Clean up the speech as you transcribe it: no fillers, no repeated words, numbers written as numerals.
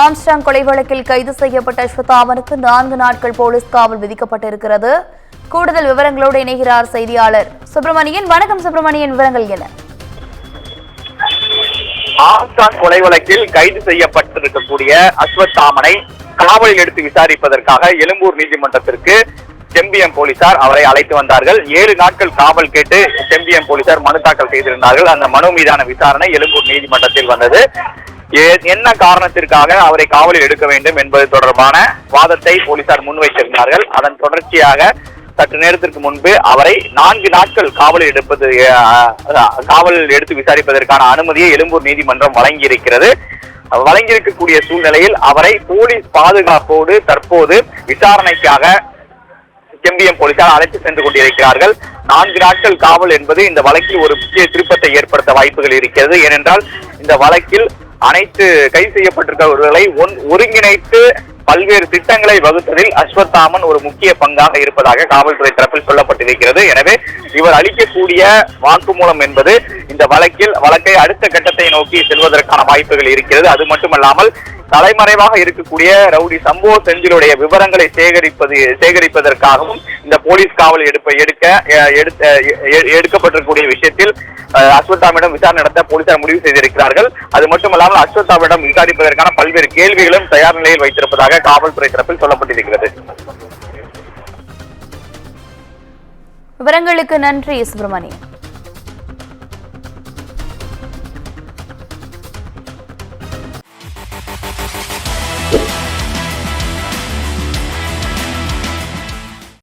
Armstrong கொலை வழக்கில் கைது செய்யப்பட்ட அஸ்வத்தாமனுக்கு 4 நாட்கள் போலீஸ் காவல் விதிக்கப்பட்டிருக்கிறது. கூடுதல் விவரங்களோடு இணைகிறார் செய்தியாளர் சுப்பிரமணியன். வணக்கம் சுப்பிரமணியன், விவரங்கள் என்ன? ஆம்ஸ்டாங் கொலை வழக்கில் கைது செய்யப்பட்டிருக்கக்கூடிய அஸ்வத்தாமனை காவலில் எடுத்து விசாரிப்பதற்காக எழும்பூர் நீதிமன்றத்திற்கு செம்பியம் போலீசார் அவரை அழைத்து வந்தார்கள். 7 நாட்கள் காவல் கேட்டு செம்பியம் போலீசார் மனு தாக்கல் செய்திருந்தார்கள். அந்த மனு மீதான விசாரணை எழும்பூர் நீதிமன்றத்தில் வந்தது. என்ன காரணத்திற்காக அவரை காவலில் எடுக்க வேண்டும் என்பது தொடர்பான வாதத்தை போலீசார் முன்வைத்திருந்தார்கள். அதன் தொடர்ச்சியாக சற்று நேரத்திற்கு முன்பு அவரை 4 நாட்கள் காவலில் எடுத்து விசாரிப்பதற்கான அனுமதியை எழும்பூர் நீதிமன்றம் வழங்கியிருக்கக்கூடிய சூழ்நிலையில் அவரை போலீஸ் பாதுகாப்போடு தற்போது விசாரணைக்காக செம்பியம் போலீசார் அழைத்து சென்று கொண்டிருக்கிறார்கள். 4 நாட்கள் காவல் என்பது இந்த வழக்கில் ஒரு முக்கிய திருப்பத்தை ஏற்படுத்த வாய்ப்புகள் இருக்கிறது. ஏனென்றால் இந்த வழக்கில் அனைத்து கைது செய்யப்பட்டிருக்கிறவர்களை ஒருங்கிணைத்து பல்வேறு திட்டங்களை வகுத்ததில் அஸ்வத்தாமன் ஒரு முக்கிய பங்காக இருப்பதாக காவல்துறை தரப்பில் சொல்லப்பட்டிருக்கிறது. எனவே இவர் அளிக்கக்கூடிய வாக்குமூலம் என்பது இந்த வழக்கை அடுத்த கட்டத்தை நோக்கி செல்வதற்கான வாய்ப்புகள் இருக்கிறது. அது மட்டுமல்லாமல் தலைமறைவாக இருக்கக்கூடிய ரவுடி சம்போ செந்திலுடைய விவரங்களை சேகரிப்பதற்காகவும் இந்த போலீஸ் காவல் எடுக்கப்பட்டிருக்கக்கூடிய விஷயத்தில் அஸ்வத்தாமிடம் விசாரணை நடத்த போலீசார் முடிவு செய்திருக்கிறார்கள். அது மட்டுமல்லாமல் அஸ்வத்தாமிடம் விசாரிப்பதற்கான பல்வேறு கேள்விகளும் தயார் நிலையில் வைத்திருப்பதாக காவல்துறை தரப்பில் சொல்லப்பட்டிருக்கிறது. விவரங்களுக்கு நன்றி சுப்பிரமணியன்.